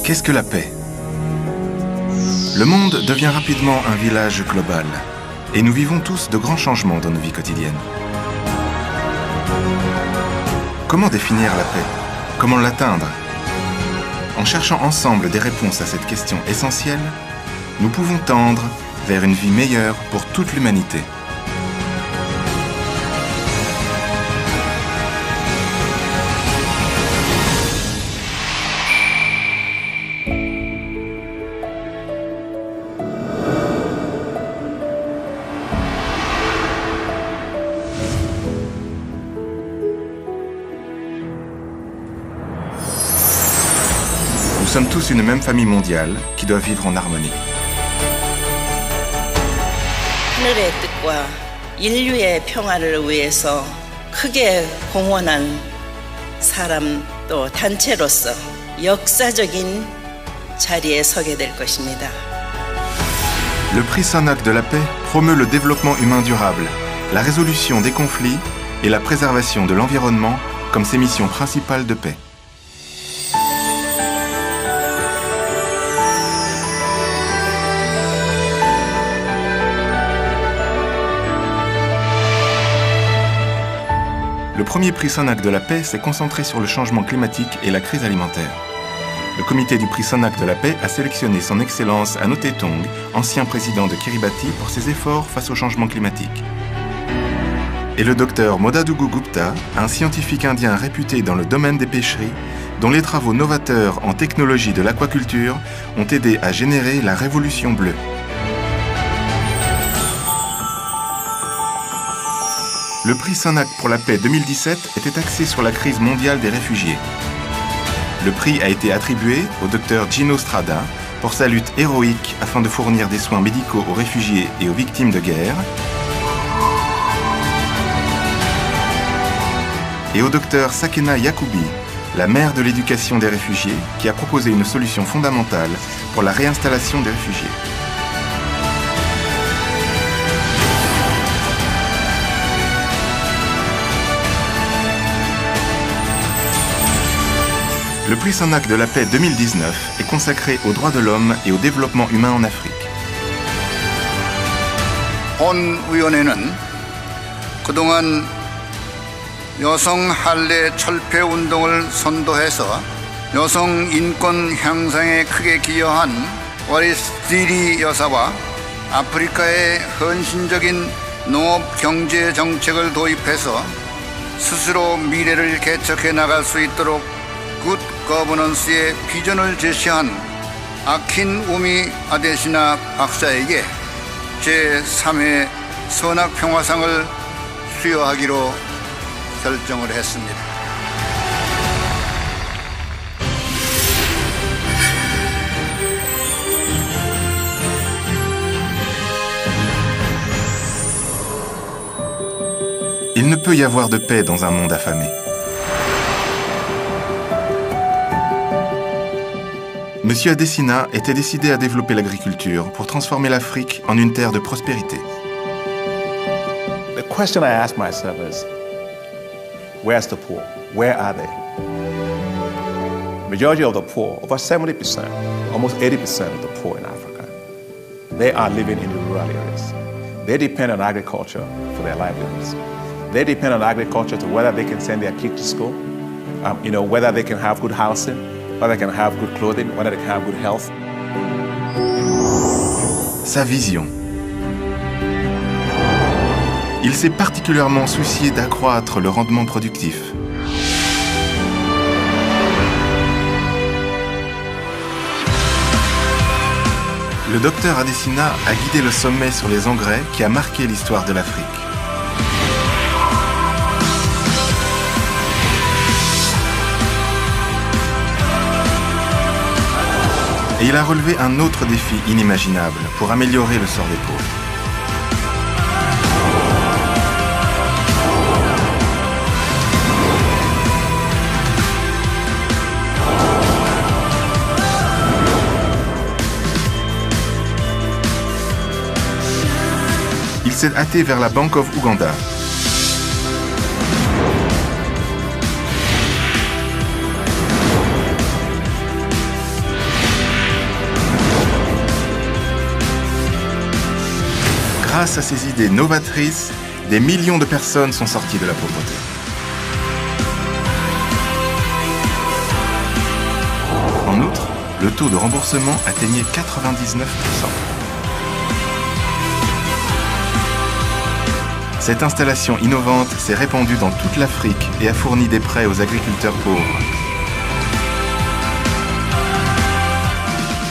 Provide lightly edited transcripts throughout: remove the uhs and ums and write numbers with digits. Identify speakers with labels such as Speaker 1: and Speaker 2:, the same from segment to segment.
Speaker 1: Qu'est-ce que la paix? Le monde devient rapidement un village global et nous vivons tous de grands changements dans nos vies quotidiennes. Comment définir la paix? Comment l'atteindre? En cherchant ensemble des réponses à cette question essentielle, nous pouvons tendre vers une vie meilleure pour toute l'humanité. Nous sommes tous une même famille mondiale qui doit vivre en harmonie.
Speaker 2: 하늘의 뜻과 인류의 평화를 위해서 크게 공헌한 사람 또 단체로서 역사적인 자리에 서게 될 것입니다.
Speaker 1: Le prix Sonac de la paix promeut le développement humain durable, la résolution des conflits et la préservation de l'environnement comme ses missions principales de paix. Le premier prix Sonac de la paix s'est concentré sur le changement climatique et la crise alimentaire. Le comité du prix Sonac de la paix a sélectionné son Excellence Anote Tong, ancien président de Kiribati, pour ses efforts face au changement climatique. Et le docteur Modadugu Gupta, un scientifique indien réputé dans le domaine des pêcheries, dont les travaux novateurs en technologie de l'aquaculture ont aidé à générer la révolution bleue. Le prix Sonac pour la paix 2017 était axé sur la crise mondiale des réfugiés. Le prix a été attribué au docteur Gino Strada pour sa lutte héroïque afin de fournir des soins médicaux aux réfugiés et aux victimes de guerre, et au docteur Sakena Yacoubi, la mère de l'éducation des réfugiés, qui a proposé une solution fondamentale pour la réinstallation des réfugiés. Le prix Sonac de la paix 2019 est consacré aux droits de l'homme et au développement humain en Afrique.
Speaker 3: 본 위원회는 그동안 여성 할례 철폐 운동을 선도해서 여성 인권 향상에 크게 기여한 와리스 디리 여사와 아프리카의 헌신적인 농업 경제 정책을 도입해서 스스로 미래를 개척해 나갈 수 있도록 굿 거버넌스의 비전을 제시한 아킨 우미 아데시나 박사에게 제3회 선악평화상을 수여하기로 결정을 했습니다.
Speaker 1: Il ne peut y avoir de paix dans un monde affamé. Monsieur Adesina était décidé à développer l'agriculture pour transformer l'Afrique en une terre de prospérité.
Speaker 4: The question I ask myself is, where's the poor? Where are they? Majority of the poor, over 70%, almost 80% of the poor in Africa, they are living in the rural areas. They depend on agriculture for their livelihoods. They depend on agriculture to whether they can send their kids to school, whether they can have good housing, whether they can have good clothing, whether they can have good health.
Speaker 1: Sa vision. Il s'est particulièrement soucié d'accroître le rendement productif. Le docteur Adesina a guidé le sommet sur les engrais qui a marqué l'histoire de l'Afrique. Et il a relevé un autre défi inimaginable pour améliorer le sort des pauvres. Il s'est hâté vers la Bank of Uganda. grâce à ses idées novatrices, des millions de personnes sont sorties de la pauvreté. En outre, le taux de remboursement atteignait 99%. Cette installation innovante s'est répandue dans toute l'Afrique et a fourni des prêts aux agriculteurs pauvres.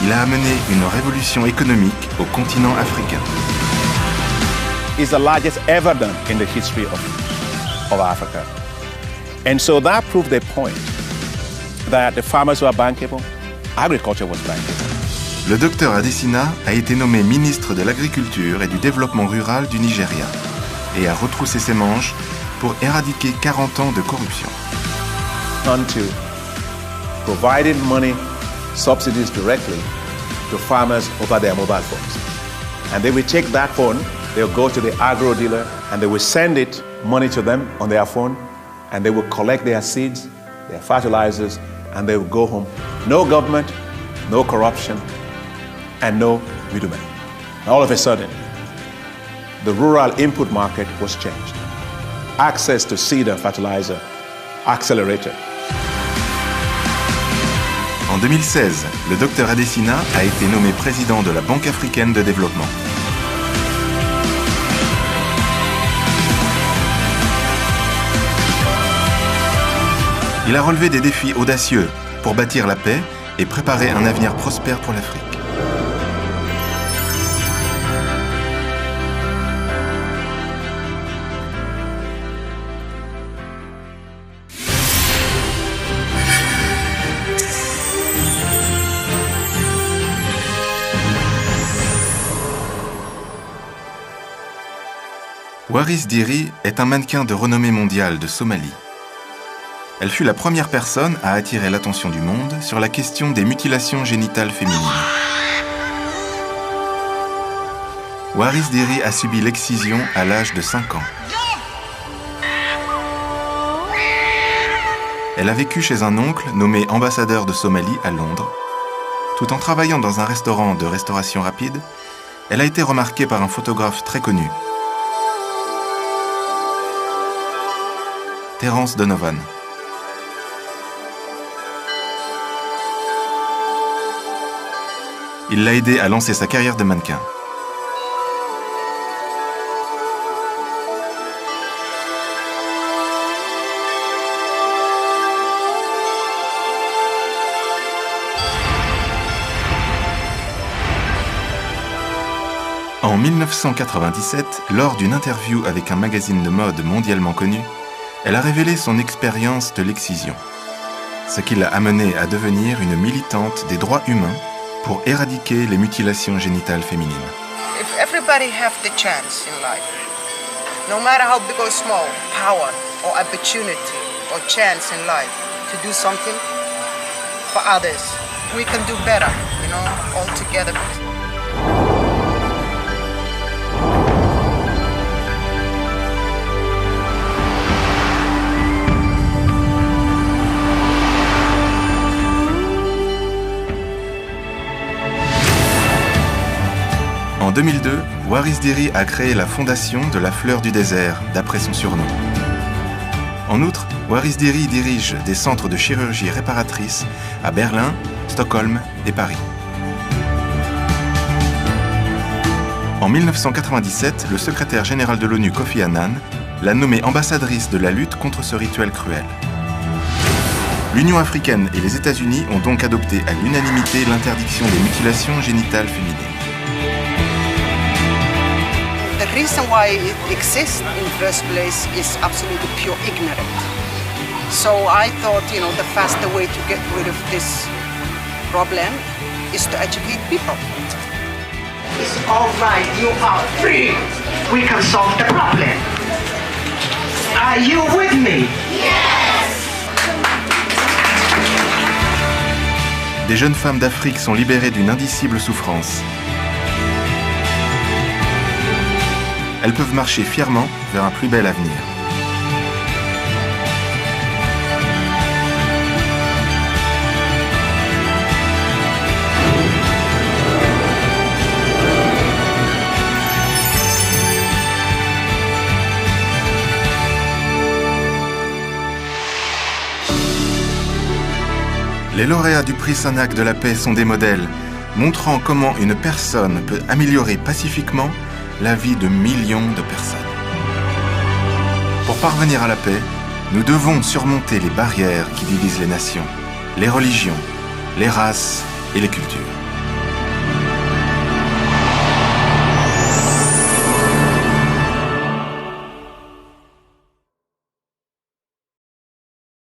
Speaker 1: Il a amené une révolution économique au continent africain.
Speaker 4: It's the largest ever done in the history of Africa. And so that proved the point that the farmers were bankable, agriculture was bankable.
Speaker 1: Le docteur Adesina a été nommé ministre de l'Agriculture et du Développement rural du Nigeria et a retroussé ses manches pour éradiquer 40 ans de corruption.
Speaker 4: Onto providing money, subsidies directly to farmers over their mobile phones. And they will take that phone, they'll go to the agro dealer and they will send it money to them on their phone and they will collect their seeds, their fertilizers, and they will go home. No government, no corruption, and no middlemen. And all of a sudden, the rural input market was changed. Access to seed and fertilizer accelerated.
Speaker 1: En 2016, le docteur Adesina a été nommé président de la Banque africaine de développement. Il a relevé des défis audacieux pour bâtir la paix et préparer un avenir prospère pour l'Afrique. Waris Dirie est un mannequin de renommée mondiale de Somalie. Elle fut la première personne à attirer l'attention du monde sur la question des mutilations génitales féminines. Waris Dirie a subi l'excision à l'âge de 5 ans. Elle a vécu chez un oncle nommé ambassadeur de Somalie à Londres. Tout en travaillant dans un restaurant de restauration rapide, elle a été remarquée par un photographe très connu, Terence Donovan. Il l'a aidé à lancer sa carrière de mannequin. En 1997, lors d'une interview avec un magazine de mode mondialement connu, elle a révélé son expérience de l'excision, ce qui l'a amenée à devenir une militante des droits humains pour éradiquer les mutilations génitales féminines.
Speaker 5: If everybody have the chance in life, no matter how big or small, power or opportunity or chance in life to do something for others, we can do better, all together.
Speaker 1: En 2002, Waris Dirie a créé la fondation de la fleur du désert, d'après son surnom. En outre, Waris Dirie dirige des centres de chirurgie réparatrice à Berlin, Stockholm et Paris. En 1997, le secrétaire général de l'ONU Kofi Annan l'a nommée ambassadrice de la lutte contre ce rituel cruel. L'Union africaine et les États-Unis ont donc adopté à l'unanimité l'interdiction des mutilations génitales féminines.
Speaker 5: The reason why it exists in the first place is absolutely pure ignorance. So I thought, the faster way to get rid of this problem is to educate people.
Speaker 6: It's all right, you are free. We can solve the problem. Are you with me?
Speaker 1: Des jeunes femmes d'Afrique sont libérées d'une indicible souffrance. Elles peuvent marcher fièrement vers un plus bel avenir. Les lauréats du prix Sonac de la paix sont des modèles, montrant comment une personne peut améliorer pacifiquement la vie de millions de personnes. Pour parvenir à la paix, nous devons surmonter les barrières qui divisent les nations, les religions, les races et les cultures.